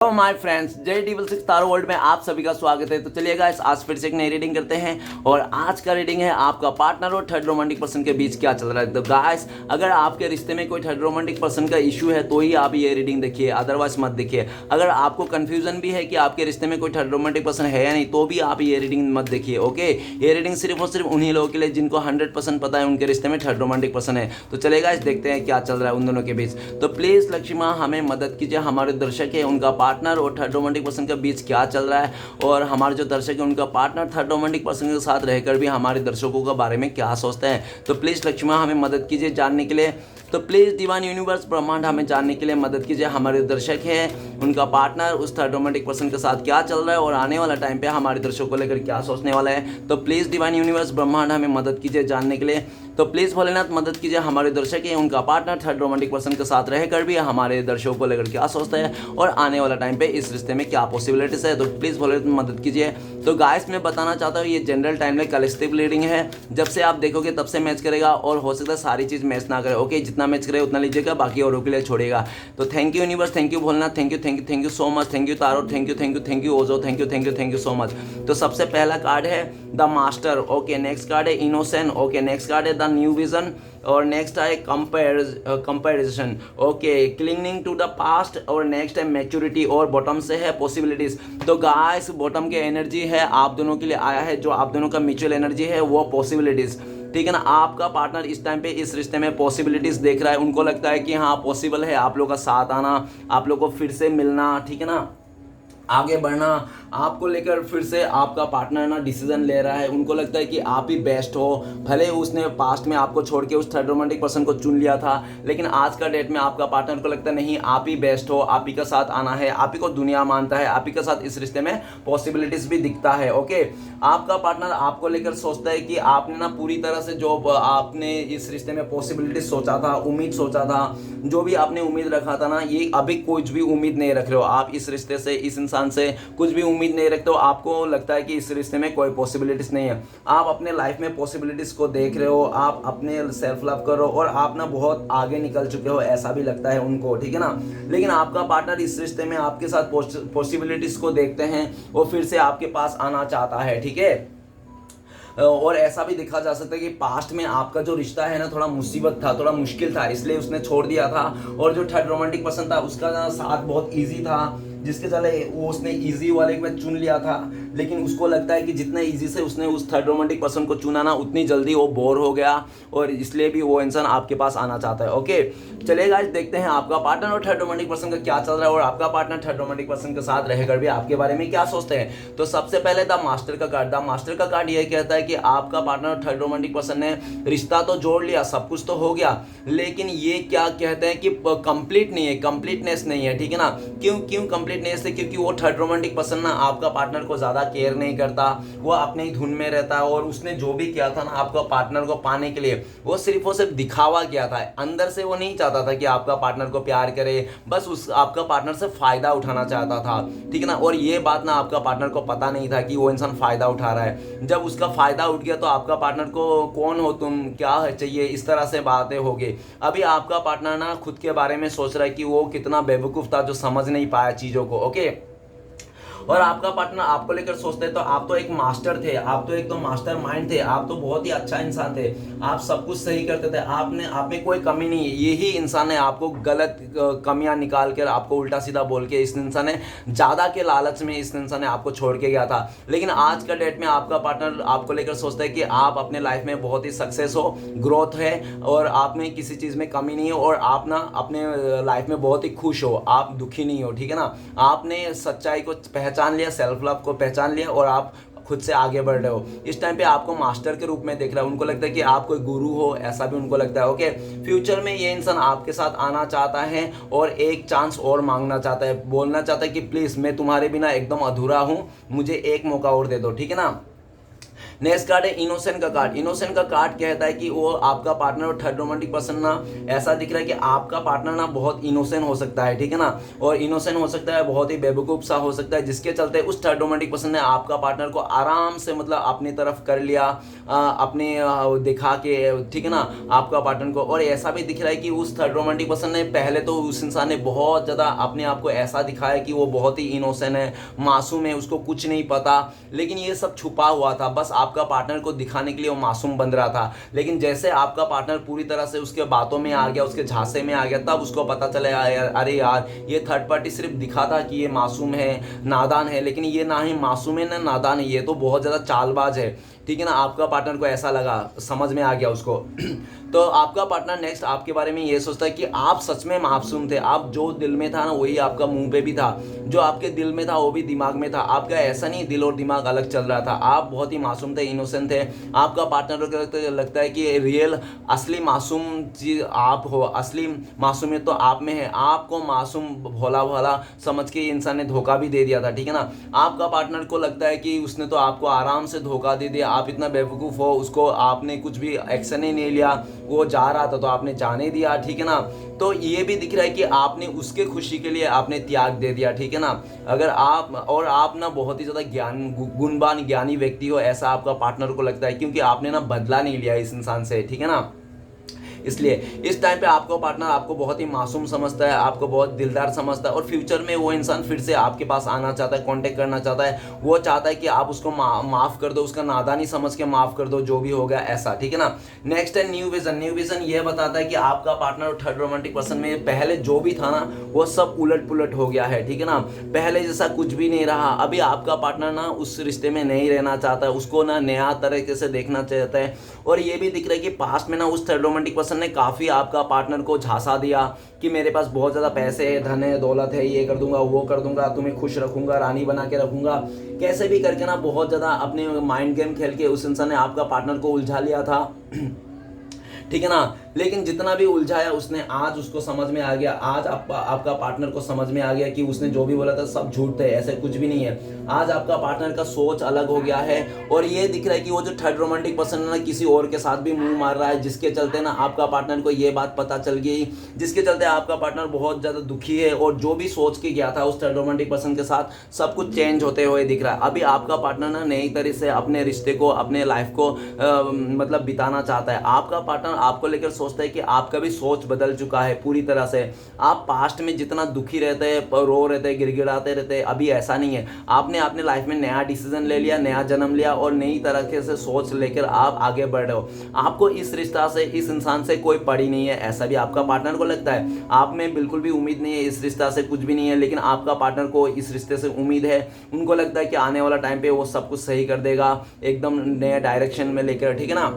तो my friends J66 taro world में आप सभी का स्वागत है। तो चलिए गाइस, आज फिर से एक नई रीडिंग करते हैं और आज का रीडिंग है आपका पार्टनर और थर्ड रोमांटिक पर्सन के बीच क्या चल रहा है। तो गाइस, अगर आपके रिश्ते में कोई थर्ड रोमांटिक पर्सन का इशू है तो ही आप ये रीडिंग देखिए, अदरवाइज मत देखिए। अगर आपको कंफ्यूजन भी है कि आपके रिश्ते में कोई थर्ड रोमांटिक पर्सन है या नहीं तो भी आप ये रीडिंग मत देखिए। ओके, ये रीडिंग सिर्फ और सिर्फ उन्हीं लोगों के लिए जिनको 100% पता है उनके रिश्ते में थर्ड रोमांटिक पर्सन है। तो चलिए गाइस, देखते हैं क्या चल रहा है उन दोनों के बीच। तो प्लीज लक्ष्मी माँ हमें मदद कीजिए, हमारे दर्शक है उनका पार्टनर और थर्ड रोमांटिक पर्सन के बीच क्या चल रहा है, और हमारे जो दर्शक है उनका पार्टनर थर्ड रोमांटिक पर्सन के साथ रहकर भी हमारे दर्शकों के बारे में क्या सोचते हैं। तो प्लीज़ लक्ष्मी माँ हमें मदद कीजिए जानने के लिए। तो प्लीज़ डिवाइन यूनिवर्स ब्रह्मांड हमें जानने के लिए मदद कीजिए, हमारे दर्शक हैं उनका पार्टनर उस थर्ड रोमांटिक पर्सन के साथ क्या चल रहा है और आने वाला टाइम पे हमारे दर्शकों को लेकर क्या सोचने वाला है। तो प्लीज़ डिवाइन यूनिवर्स ब्रह्मांड हमें मदद कीजिए जानने के लिए। तो प्लीज़ भोलेनाथ मदद कीजिए, हमारे दर्शक हैं उनका पार्टनर थर्ड रोमांटिक पर्सन के साथ रहकर भी हमारे दर्शकों को लेकर क्या सोचता है और आने वाला टाइम पे इस रिश्ते में क्या पॉसिबिलिटीज है। तो प्लीज़ भोलेनाथ मदद कीजिए। तो गाइस, मैं बताना चाहता हूँ ये जनरल टाइमलाइन कलेक्टिव रीडिंग है, जब से आप देखोगे तब से मैच करेगा और हो सकता है सारी चीज़ मैच ना करे। ओके, जितना मैच करे उतना लीजिएगा, बाकी औरों के लिए छोड़ेगा। तो thank you universe, thank you Bholenath, thank you so much, thank you tarot, thank you Osho, thank you so much. तो सबसे पहला कार्ड है the master. Okay, next card है इनोसेंट। ओके, नेक्स्ट कार्ड है द न्यू विजन और next है comparison. Okay, clinging to the past और next है मैच्योरिटी और बॉटम से है पॉसिबिलिटीज। तो गाइस, बॉटम के एनर्जी है आप दोनों के लिए आया है, जो आप दोनों का म्यूचुअल एनर्जी है वो पॉसिबिलिटीज। ठीक है ना, आपका पार्टनर इस टाइम पे इस रिश्ते में पॉसिबिलिटीज देख रहा है, उनको लगता है कि हाँ पॉसिबल है आप लोग का साथ आना, आप लोग को फिर से मिलना, ठीक है ना, आगे बढ़ना, आपको लेकर फिर से आपका पार्टनर ना डिसीजन ले रहा है। उनको लगता है कि आप ही बेस्ट हो, भले उसने पास्ट में आपको छोड़ के उस थर्ड रोमांटिक पर्सन को चुन लिया था, लेकिन आज का डेट में आपका पार्टनर को लगता है नहीं आप ही बेस्ट हो, आप ही का साथ आना है, आप ही को दुनिया मानता है, आप ही का साथ इस रिश्ते में पॉसिबिलिटीज भी दिखता है। ओके, आपका पार्टनर आपको लेकर सोचता है कि आपने ना पूरी तरह से जो आपने इस रिश्ते में पॉसिबिलिटीज सोचा था, उम्मीद सोचा था, जो भी आपने उम्मीद रखा था ना, ये अभी कुछ भी उम्मीद नहीं रख रहे हो आप इस रिश्ते से, इस इंसान से कुछ भी उम्मीद नहीं रखते हो। आपको लगता है कि इस रिश्ते में कोई पॉसिबिलिटीज नहीं है। आप अपने लाइफ में पॉसिबिलिटीज को देख रहे हो, आप अपने सेल्फ लव करो और आप ना बहुत आगे निकल चुके हो, ऐसा भी लगता है उनको, ठीक है ना। लेकिन आपका पार्टनर इस रिश्ते में आपके साथ पॉसिबिलिटीज को देखते हैं और फिर से आपके पास आना चाहता है, ठीक है। और ऐसा भी देखा जा सकता है कि पास्ट में आपका जो रिश्ता है ना थोड़ा मुसीबत था, थोड़ा मुश्किल था, इसलिए उसने छोड़ दिया था। और जो थर्ड रोमांटिक पर्सन था उसका ना साथ बहुत इजी था, जिसके चले वो उसने इजी वाले को चुन लिया था, लेकिन उसको लगता है कि जितना इजी से उसने उस थर्ड रोमांटिक पर्सन को चुना ना, उतनी जल्दी वो बोर हो गया और इसलिए भी वो इंसान आपके पास आना चाहता है। ओके, चलिए गाइस, देखते हैं आपका पार्टनर और थर्ड रोमांटिक पर्सन का क्या चल रहा है और आपका पार्टनर थर्ड रोमांटिक पर्सन के साथ रहकर भी आपके बारे में क्या सोचते हैं। तो सबसे पहले द मास्टर का कार्ड। द मास्टर का कार्ड ये कहता है कि आपका पार्टनर और थर्ड रोमांटिक पर्सन ने रिश्ता तो जोड़ लिया, सब कुछ तो हो गया, लेकिन ये क्या कहते हैं कि कंप्लीट नहीं है, कंप्लीटनेस नहीं है, ठीक है ना। क्यों कंप्लीटनेस है? क्योंकि वो थर्ड रोमांटिक पर्सन ना आपका पार्टनर को ज्यादा केयर नहीं करता, वो अपने ही धुन में रहता है और उसने जो भी किया था ना आपका पार्टनर को पाने के लिए, वो सिर्फ और सिर्फ दिखावा किया था। अंदर से वो नहीं चाहता था कि आपका पार्टनर को प्यार करे, बस उस आपका पार्टनर से फायदा उठाना चाहता था, ठीक है ना। और ये बात ना आपका पार्टनर को पता नहीं था कि वो इंसान फायदा उठा रहा है। जब उसका फायदा उठ गया तो आपका पार्टनर को कौन हो तुम, क्या चाहिए, इस तरह से बातें होगी। अभी आपका पार्टनर ना खुद के बारे में सोच रहा है कि वो कितना बेवकूफ था जो समझ नहीं पाया चीजों को। ओके, और आपका पार्टनर आपको लेकर सोचते हैं तो आप तो एक मास्टर थे, आप तो एक तो मास्टर माइंड थे, आप तो बहुत ही अच्छा इंसान थे, आप सब कुछ सही करते थे, आपने आप में कोई कमी नहीं है। यही इंसान है आपको गलत कमियां निकाल कर आपको उल्टा सीधा बोल के इस इंसान ने ज्यादा के लालच में इस इंसान ने आपको छोड़ के गया था। लेकिन आज का डेट में आपका पार्टनर आपको लेकर सोचता है कि आप अपने लाइफ में बहुत ही सक्सेस हो, ग्रोथ है और आप में किसी चीज में कमी नहीं है और आप ना अपने लाइफ में बहुत ही खुश हो, आप दुखी नहीं हो, ठीक है ना। आपने सच्चाई को पहचान लिया, सेल्फ लव को पहचान लिया और आप खुद से आगे बढ़ रहे हो। इस टाइम पे आपको मास्टर के रूप में देख रहा है, उनको लगता है कि आप कोई गुरु हो, ऐसा भी उनको लगता है। ओके, फ्यूचर में ये इंसान आपके साथ आना चाहता है और एक चांस और मांगना चाहता है, बोलना चाहता है कि प्लीज मैं तुम्हारे बिना एकदम अधूरा हूं, मुझे एक मौका और दे दो, ठीक है ना। नेक्स्ट कार्ड है इनोसेंट का कार्ड। इनोसेंट का कार्ड कहता है कि वो आपका पार्टनर और थर्ड रोमांटिक पर्सन ना, ऐसा दिख रहा है कि आपका पार्टनर ना बहुत इनोसेंट हो सकता है, ठीक है ना, और इनोसेंट हो सकता है, बहुत ही बेवकूफ सा हो सकता है, जिसके चलते उस थर्ड रोमांटिक पर्सन ने आपका पार्टनर को आराम से मतलब अपनी तरफ कर लिया, अपने दिखा के, ठीक है ना, आपका पार्टनर को। और ऐसा भी दिख रहा है कि उस थर्ड रोमांटिक पर्सन ने पहले तो उस इंसान ने बहुत ज़्यादा अपने आप को ऐसा दिखाया कि वो बहुत ही इनोसेंट है, मासूम है, उसको कुछ नहीं पता, लेकिन ये सब छुपा हुआ था, बस आपका पार्टनर को दिखाने के लिए वो मासूम बन रहा था। लेकिन जैसे आपका पार्टनर पूरी तरह से उसके बातों में आ गया, उसके झांसे में आ गया, तब उसको पता चला अरे यार ये थर्ड पार्टी सिर्फ दिखा था कि ये मासूम है, नादान है, लेकिन ये ना ही मासूम है ना नादान है, ये तो बहुत ज़्यादा चालबाज है, ठीक है ना। आपका पार्टनर को ऐसा लगा, समझ में आ गया उसको। तो आपका पार्टनर नेक्स्ट आपके बारे में ये सोचता है कि आप सच में मासूम थे, आप जो दिल में था ना वही आपका मुंह पे भी था, जो आपके दिल में था वो भी दिमाग में था, आपका ऐसा नहीं दिल और दिमाग अलग चल रहा था, आप बहुत ही मासूम थे, इनोसेंट थे। आपका पार्टनर को लगता है कि रियल असली मासूम चीज आप हो, असली मासूमियत तो आप में है, आपको मासूम भोला भोला समझ के इंसान ने धोखा भी दे दिया था, ठीक है ना। आपका पार्टनर को लगता है कि उसने तो आपको आराम से धोखा दे दिया, आप इतना बेवकूफ़ हो, उसको आपने कुछ भी एक्शन ही नहीं लिया, वो जा रहा था तो आपने जाने दिया, ठीक है ना। तो ये भी दिख रहा है कि आपने उसके खुशी के लिए आपने त्याग दे दिया, ठीक है ना। अगर आप ना बहुत ही ज़्यादा गुणवान ज्ञानी व्यक्ति हो, ऐसा आपका पार्टनर को लगता है, क्योंकि आपने ना बदला नहीं लिया इस इंसान से, ठीक है ना। इसलिए इस टाइम पे आपका पार्टनर आपको बहुत ही मासूम समझता है, आपको बहुत दिलदार समझता है, और फ्यूचर में वो इंसान फिर से आपके पास आना चाहता है, कांटेक्ट करना चाहता है, वो चाहता है कि आप उसको माफ़ कर दो, उसका नादानी समझ के माफ़ कर दो, जो भी हो गया ऐसा, ठीक है ना। नेक्स्ट है न्यू विजन। न्यू विजन ये बताता है कि आपका पार्टनर और थर्ड रोमांटिक पर्सन में पहले जो भी था ना वो सब उलट पुलट हो गया है, ठीक है ना। पहले जैसा कुछ भी नहीं रहा, अभी आपका पार्टनर ना उस रिश्ते में नहीं रहना चाहता है, उसको ना नया तरीके से देखना चाहता है। और ये भी दिख रहा है कि पास्ट में ना उस थर्ड रोमांटिक पर्सन ने काफ़ी आपका पार्टनर को झांसा दिया कि मेरे पास बहुत ज़्यादा पैसे है, धन है, दौलत है, ये कर दूंगा, वो कर दूंगा, तुम्हें खुश रखूंगा, रानी बना के रखूंगा, कैसे भी करके ना बहुत ज़्यादा अपने माइंड गेम खेल के उस इंसान ने आपका पार्टनर को उलझा लिया था, ठीक है ना। लेकिन जितना भी उलझाया उसने, आज उसको समझ में आ गया, आज आपका पार्टनर को समझ में आ गया कि उसने जो भी बोला था सब झूठ थे, ऐसे कुछ भी नहीं है। आज आपका पार्टनर का सोच अलग हो गया है, और ये दिख रहा है कि वो जो थर्ड रोमांटिक पर्सन है ना किसी और के साथ भी मुंह मार रहा है, जिसके चलते ना आपका पार्टनर को ये बात पता चल गई, जिसके चलते आपका पार्टनर बहुत ज़्यादा दुखी है, और जो भी सोच के गया था उस थर्ड रोमांटिक पर्सन के साथ सब कुछ चेंज होते हुए दिख रहा है। अभी आपका पार्टनर ना नई तरह से अपने रिश्ते को, अपने लाइफ को मतलब बिताना चाहता है। आपका पार्टनर आपको लेकर सोचता है कि आपका भी सोच बदल चुका है पूरी तरह से। आप पास्ट में जितना दुखी रहते हैं, रो रहते हैं, गिड़गिड़ाते रहते हैं, अभी ऐसा नहीं है। आपने अपने लाइफ में नया डिसीजन ले लिया, नया जन्म लिया, और नई तरह से सोच लेकर आप आगे बढ़ रहे हो। आपको इस रिश्ता से, इस इंसान से कोई पड़ी नहीं है, ऐसा भी आपका पार्टनर को लगता है। आप में बिल्कुल भी उम्मीद नहीं है, इस रिश्ता से कुछ भी नहीं है, लेकिन आपका पार्टनर को इस रिश्ते से उम्मीद है। उनको लगता है कि आने वाला टाइम पे वो सब कुछ सही कर देगा, एकदम नए डायरेक्शन में लेकर, ठीक है ना।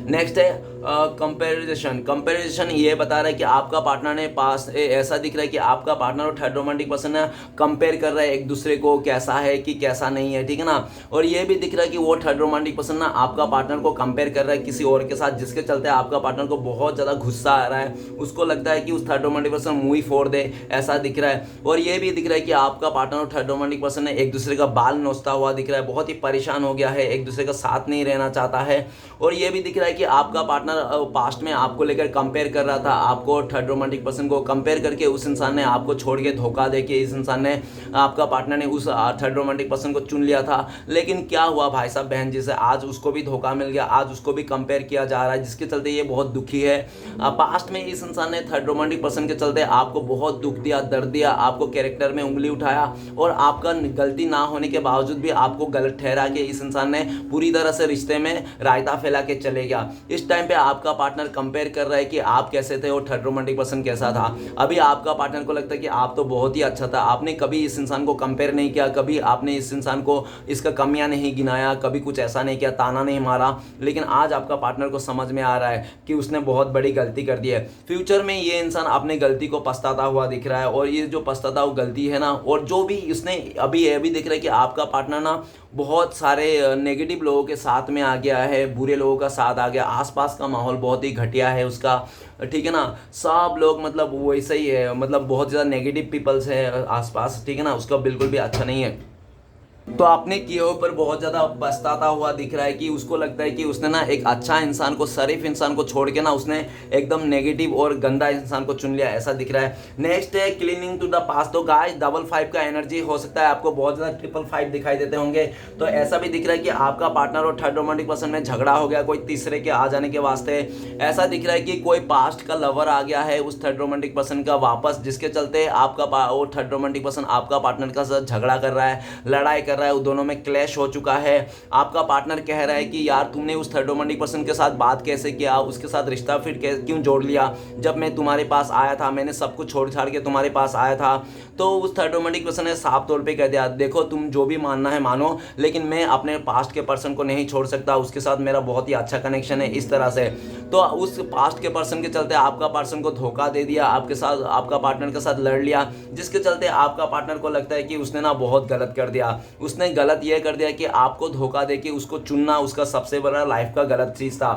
नेक्स्ट है कंपैरिजन ये बता रहा है कि आपका पार्टनर ने पास ऐसा दिख रहा है कि आपका पार्टनर और थर्ड रोमांटिक पर्सन ने कंपेयर कर रहा है एक दूसरे को, कैसा है कि कैसा नहीं है, ठीक है ना। और ये भी दिख रहा है कि वो थर्ड रोमांटिक पर्सन ना आपका पार्टनर को कंपेयर कर रहा है किसी और के साथ, जिसके चलते आपका पार्टनर को बहुत ज़्यादा गुस्सा आ रहा है। उसको लगता है कि उस थर्ड रोमांटिक पर्सन मुंह ही फोड़ दे, ऐसा दिख रहा है। और ये भी दिख रहा है कि आपका पार्टनर और थर्ड रोमांटिक पर्सन ने एक दूसरे का बाल नोचता हुआ दिख रहा है, बहुत ही परेशान हो गया है, एक दूसरे का साथ नहीं रहना चाहता है। और ये भी दिख रहा है कि आपका पार्टनर पास्ट में आपको लेकर कंपेयर कर रहा था, आपको थर्ड रोमांटिक पर्सन को कंपेयर करके उस इंसान ने आपको छोड़ के धोखा दे के इस इंसान ने, आपका पार्टनर ने उस थर्ड रोमांटिक पर्सन को चुन लिया था। लेकिन क्या हुआ भाई साहब बहन जी से, आज उसको भी धोखा मिल गया, आज उसको भी कंपेयर किया जा रहा है, जिसके चलते ये बहुत दुखी है। पास्ट में इस इंसान ने थर्ड रोमांटिक पर्सन के चलते आपको बहुत दुख दिया, दर्द दिया, आपको कैरेक्टर में उंगली उठाया, और आपका गलती ना होने के बावजूद भी आपको गलत ठहरा के इस इंसान ने पूरी तरह से रिश्ते में रायता फैला के चले गया। इस टाइम पे आपका पार्टनर कंपेयर कर रहा है कि आप कैसे थे और थर्ड रोमांटिक पर्सन कैसा था। अभी आपका पार्टनर को लगता है कि आप तो बहुत ही अच्छा था, आपने कभी इस इंसान को कंपेयर नहीं किया, कभी आपने इस इंसान को इसका कमियां नहीं गिनाया, कभी कुछ ऐसा नहीं किया, ताना नहीं मारा। लेकिन आज आपका पार्टनर को समझ में आ रहा है कि उसने बहुत बड़ी गलती कर दी है। फ्यूचर में ये इंसान अपनी गलती को पछताता हुआ दिख रहा है, और ये जो पछताता हुआ गलती है ना, और जो भी उसने अभी दिख रहा है कि आपका पार्टनर ना बहुत सारे नेगेटिव लोगों के साथ में आ गया है, बुरे लोगों का साथ आ गया, आसपास का माहौल बहुत ही घटिया है उसका, ठीक है ना। सब लोग मतलब वैसे ही है, मतलब बहुत ज़्यादा नेगेटिव पीपल्स है आसपास, ठीक है ना, उसका बिल्कुल भी अच्छा नहीं है। तो अपने किए ऊपर बहुत ज़्यादा पछताता हुआ दिख रहा है कि उसको लगता है कि उसने ना एक अच्छा इंसान को, शरीफ इंसान को छोड़ के ना उसने एकदम नेगेटिव और गंदा इंसान को चुन लिया, ऐसा दिख रहा है। नेक्स्ट है क्लीनिंग टू द पास्ट। तो गाइस डबल 5 का एनर्जी हो सकता है आपको बहुत ज़्यादा ट्रिपल 5 दिखाई देते होंगे। तो ऐसा भी दिख रहा है कि आपका पार्टनर और थर्ड रोमांटिक पर्सन में झगड़ा हो गया कोई तीसरे के आ जाने के वास्ते। ऐसा दिख रहा है कि कोई पास्ट का लवर आ गया है उस थर्ड रोमांटिक पर्सन का वापस, जिसके चलते आपका वो थर्ड रोमांटिक पर्सन आपका पार्टनर का साथ झगड़ा कर रहा है, लड़ाई कर रहा है, दोनों में क्लैश हो चुका है। आपका पार्टनर कह रहा है कि यार तुमने उस थर्ड रोमांटिक पर्सन के साथ बात कैसे किया, उसके साथ रिश्ता फिर क्यों जोड़ लिया, जब मैं तुम्हारे पास आया था, मैंने सब कुछ छोड़ छाड़ के तुम्हारे पास आया था। तो उस थर्ड रोमांटिक पर्सन ने साफ तौर पे कह दिया, देखो तुम जो भी मानना है मानो, लेकिन मैं अपने पास्ट के पर्सन को नहीं छोड़ सकता, उसके साथ मेरा बहुत ही अच्छा कनेक्शन है, इस तरह से। तो उस पास्ट के पर्सन के चलते आपका पर्सन को धोखा दे दिया, आपके साथ, आपका पार्टनर के साथ लड़ लिया, जिसके चलते आपका पार्टनर को लगता है कि उसने ना बहुत गलत कर दिया। उसने गलत यह कर दिया कि आपको धोखा दे के उसको चुनना उसका सबसे बड़ा लाइफ का गलत चीज़ था।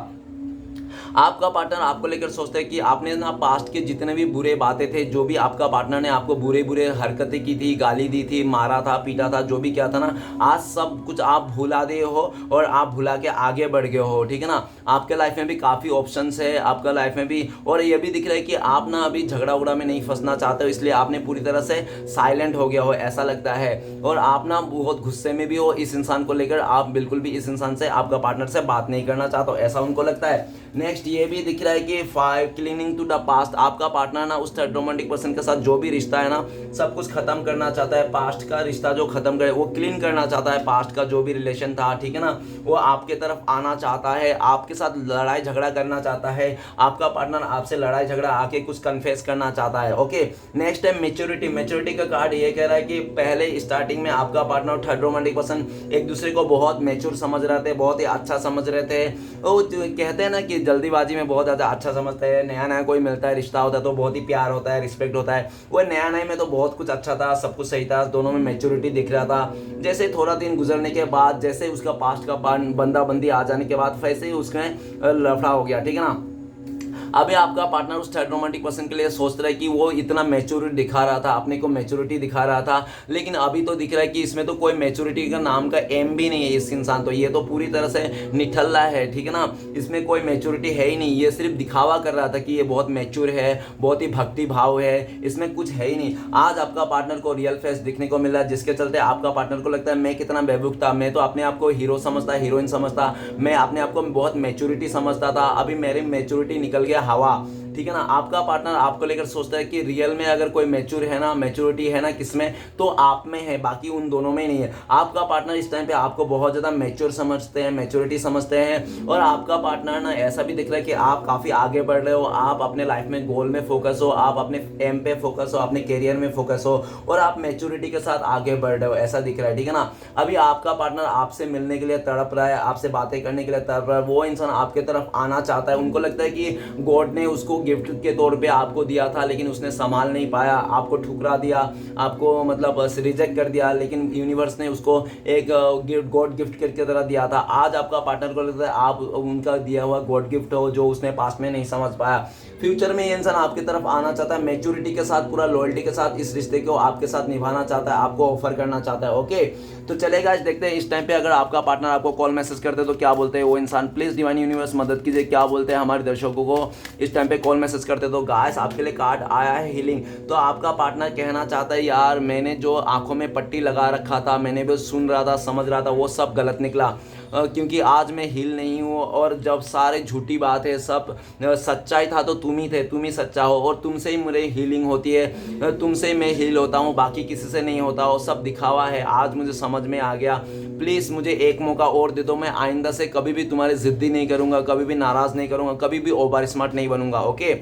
आपका पार्टनर आपको लेकर सोचता है कि आपने ना पास्ट के जितने भी बुरे बातें थे, जो भी आपका पार्टनर ने आपको बुरे बुरे हरकतें की थी, गाली दी थी, मारा था, पीटा था, जो भी किया था ना, आज सब कुछ आप भुला दे हो और आप भुला के आगे बढ़ गए हो, ठीक है ना। आपके लाइफ में भी काफ़ी ऑप्शंस है, आपका लाइफ में भी, और ये भी दिख रहा है कि आप ना अभी झगड़ा उगड़ा में नहीं फंसना चाहते हो, इसलिए आपने पूरी तरह से साइलेंट हो गया हो, ऐसा लगता है। और आप ना बहुत गुस्से में भी हो इस इंसान को लेकर, आप बिल्कुल भी इस इंसान से, आपका पार्टनर से बात नहीं करना चाहते हो, ऐसा उनको लगता है। नेक्स्ट ये भी दिख रहा है कि 5 क्लीनिंग टू द पास्ट। आपका पार्टनर ना उस थर्ड रोमांटिक पर्सन के साथ जो भी रिश्ता है ना, सब कुछ खत्म करना चाहता है, पास्ट का रिश्ता जो खत्म करे वो क्लीन करना चाहता है, पास्ट का जो भी रिलेशन था, ठीक है ना, वो आपके तरफ आना चाहता है, आपके साथ लड़ाई झगड़ा करना चाहता है, आपका पार्टनर आपसे लड़ाई झगड़ा आके कुछ कन्फेस करना चाहता है। ओके, नेक्स्ट है मेच्योरिटी। मेच्योरिटी का कार्ड ये कह रहा है कि पहले स्टार्टिंग में आपका पार्टनर और थर्ड रोमांटिक पर्सन एक दूसरे को बहुत मैच्योर समझ रहे थे, बहुत ही अच्छा समझ रहे थे। वो कहते हैं ना कि जल्दीबाजी में बहुत ज़्यादा अच्छा समझते हैं, नया नया कोई मिलता है, रिश्ता होता है तो बहुत ही प्यार होता है, रिस्पेक्ट होता है। वो नया नए में तो बहुत कुछ अच्छा था, सब कुछ सही था, दोनों में मैच्योरिटी दिख रहा था। जैसे थोड़ा दिन गुजरने के बाद, जैसे उसका पास्ट का बंदा बंदी आ जाने के बाद, वैसे ही उसमें लफड़ा हो गया, ठीक है ना। अभी आपका पार्टनर उस थर्ड रोमांटिक पर्सन के लिए सोच रहा है कि वो इतना मैच्योरिटी दिखा रहा था, अपने को मैच्योरिटी दिखा रहा था, लेकिन अभी तो दिख रहा है कि इसमें तो कोई मैच्योरिटी का नाम का एम भी नहीं है इस इंसान, तो ये तो पूरी तरह से निठल्ला है, ठीक है ना। इसमें कोई मैच्योरिटी है ही नहीं, ये सिर्फ दिखावा कर रहा था कि ये बहुत मैच्योर है, बहुत ही भक्ति भाव है, इसमें कुछ है ही नहीं। आज आपका पार्टनर को रियल फेस दिखने को मिल रहा है, जिसके चलते आपका पार्टनर को लगता है मैं कितना बेवकूफ था, मैं तो अपने आप को हीरो समझता, हीरोइन समझता, मैं अपने आप को बहुत मैच्योरिटी समझता था, अभी मेरी मैच्योरिटी निकल गया हवा, ठीक है ना। आपका पार्टनर आपको लेकर सोचता है कि रियल में अगर कोई मैच्योर है ना, मैच्योरिटी है ना किसमें, तो आप में है, बाकी उन दोनों में नहीं है। आपका पार्टनर इस टाइम पे आपको बहुत ज़्यादा मैच्योर समझते हैं, मैच्योरिटी समझते हैं, और आपका पार्टनर ना ऐसा भी दिख रहा है कि आप काफ़ी आगे बढ़ रहे हो, आप अपने लाइफ में गोल में फोकस हो, आप अपने एम पे फोकस हो, अपने कैरियर में फोकस हो, और आप मैच्योरिटी के साथ आगे बढ़ रहे हो, ऐसा दिख रहा है, ठीक है ना। अभी आपका पार्टनर आपसे मिलने के लिए तड़प रहा है, आपसे बातें करने के लिए तड़प रहा है, वो इंसान आपके तरफ आना चाहता है, उनको लगता है कि गॉड ने उसको गिफ्ट के तौर पे आपको दिया था, लेकिन उसने संभाल नहीं पाया, आपको ठुकरा दिया, आपको मतलब रिजेक्ट कर दिया, लेकिन यूनिवर्स ने उसको एक गॉड गिफ्ट की तरह दिया था। आज आपका पार्टनर को लगता है आप उनका दिया हुआ गॉड गिफ्ट हो, जो उसने पास्ट में नहीं समझ पाया। फ्यूचर में ये इंसान आपकी तरफ आना चाहता है, मैच्योरिटी के साथ, पूरा लॉयल्टी के साथ इस रिश्ते को आपके साथ निभाना चाहता है, आपको ऑफर करना चाहता है। ओके, तो चलेगा, आज देखते हैं इस टाइम पे अगर आपका पार्टनर आपको कॉल मैसेज करते तो क्या बोलते हैं वो इंसान। प्लीज डिवाइन यूनिवर्स मदद कीजिए, क्या बोलते हैं हमारे दर्शकों को इस टाइम पे कॉल मैसेज करते। तो गाइस आपके लिए कार्ड आया है हीलिंग। तो आपका पार्टनर कहना चाहता है यार मैंने जो आंखों में पट्टी लगा रखा था, मैंने भी सुन रहा था, समझ रहा था, वो सब गलत निकला, क्योंकि आज मैं हील नहीं हूँ, और जब सारे झूठी बात है, सब सच्चाई था तो तुम ही थे, तुम ही सच्चा हो, और तुमसे ही मेरी हीलिंग होती है, तुमसे मैं हील होता हूँ, बाकी किसी से नहीं होता हो, सब दिखावा है। आज मुझे समझ में आ गया, प्लीज़ मुझे एक मौका और दे दो, मैं आइंदा से कभी भी तुम्हारी ज़िद्दी नहीं करूँगा, कभी भी नाराज़ नहीं करूँगा, कभी भी ओवर स्मार्ट नहीं बनूंगा। ओके,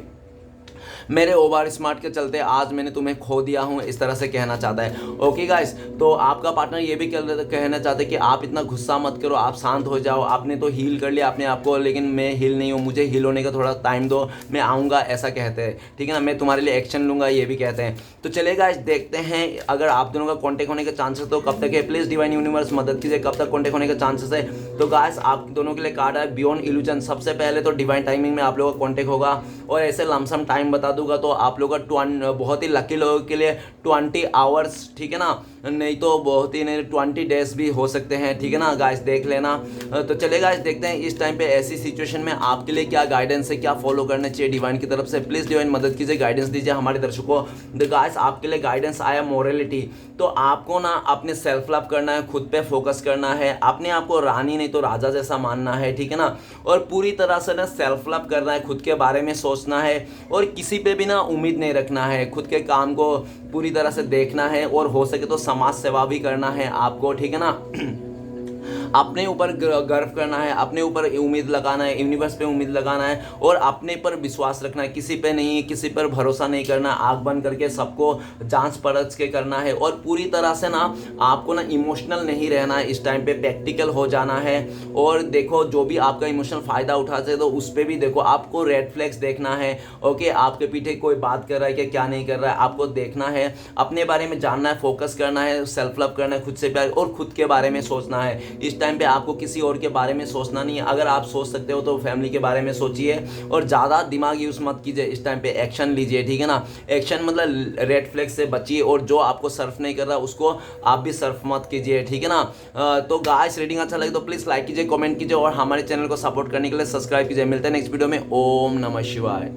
मेरे ओवर स्मार्ट के चलते आज मैंने तुम्हें खो दिया हूँ, इस तरह से कहना चाहता है। ओके गाइस, तो आपका पार्टनर ये भी कहना चाहता है कि आप इतना गुस्सा मत करो, आप शांत हो जाओ, आपने तो हील कर लिया अपने आप को, लेकिन मैं हील नहीं हूँ, मुझे हील होने का थोड़ा टाइम दो, मैं आऊँगा, ऐसा कहते हैं, ठीक है ना, मैं तुम्हारे लिए एक्शन लूँगा, ये भी कहते हैं। तो चलेगा गाइस, देखते हैं अगर आप दोनों का कॉन्टेक्ट होने के चांसेस तो कब तक है। प्लीज़ डिवाइन यूनिवर्स मदद कीजिए, कब तक कॉन्टेक्ट होने के चांसेस है। तो गाइस आप दोनों के लिए कार्ड है बियॉन्ड इल्यूजन। सबसे पहले तो डिवाइन टाइमिंग में आप लोगों का कॉन्टेक्ट होगा, और ऐसे लमसम टाइम बता दूंगा तो आप लोगों का बहुत ही लकी लोगों के लिए 20 आवर्स, ठीक है ना, नहीं तो बहुत ही नहीं 20 डेज भी हो सकते हैं, ठीक है ना गाइस, देख लेना। तो चलिए गाइस देखते हैं इस टाइम पे ऐसी सिचुएशन में आपके लिए क्या गाइडेंस है, क्या फॉलो करना चाहिए डिवाइन की तरफ से। प्लीज़ डिवाइन मदद कीजिए, गाइडेंस दीजिए हमारे दर्शकों। तो गाइस आपके लिए गाइडेंस आया मोरलिटी। तो आपको ना अपने सेल्फ लव करना है, खुद पे फोकस करना है, अपने आप को रानी नहीं तो राजा जैसा मानना है, ठीक है ना, और पूरी तरह से ना सेल्फ लव करना है, खुद के बारे में सोचना है और किसी पे भी ना उम्मीद नहीं रखना है, खुद के काम को पूरी तरह से देखना है और हो सके तो समाज सेवा भी करना है आपको, ठीक है ना। अपने ऊपर गर्व करना है, अपने ऊपर उम्मीद लगाना है, यूनिवर्स पे उम्मीद लगाना है और अपने पर विश्वास रखना है, किसी पे नहीं, किसी पर भरोसा नहीं करना, आंख बंद करके सबको जांच परख के करना है और पूरी तरह से ना आपको ना इमोशनल नहीं रहना है, इस टाइम पे प्रैक्टिकल हो जाना है। और देखो जो भी आपका इमोशनल फ़ायदा उठाते हैं तो उस पर भी देखो, आपको रेड फ्लैग्स देखना है, ओके, आपके पीछे कोई बात कर रहा है कि क्या नहीं कर रहा है, आपको देखना है, अपने बारे में जानना है, फोकस करना है, सेल्फ लव करना है, खुद से प्यार और खुद के बारे में सोचना है। इस टाइम पे आपको किसी और के बारे में सोचना नहीं है, अगर आप सोच सकते हो तो फैमिली के बारे में सोचिए और ज़्यादा दिमाग यूज़ मत कीजिए, इस टाइम पे एक्शन लीजिए, ठीक है ना। एक्शन मतलब रेड फ्लैग से बचिए और जो आपको सर्फ नहीं कर रहा उसको आप भी सर्फ मत कीजिए, ठीक है ना। तो गाइस रीडिंग अच्छा लगे तो प्लीज़ लाइक कीजिए, कमेंट कीजिए और हमारे चैनल को सपोर्ट करने के लिए सब्सक्राइब कीजिए। मिलते हैं नेक्स्ट वीडियो में। ओम नमः शिवाय।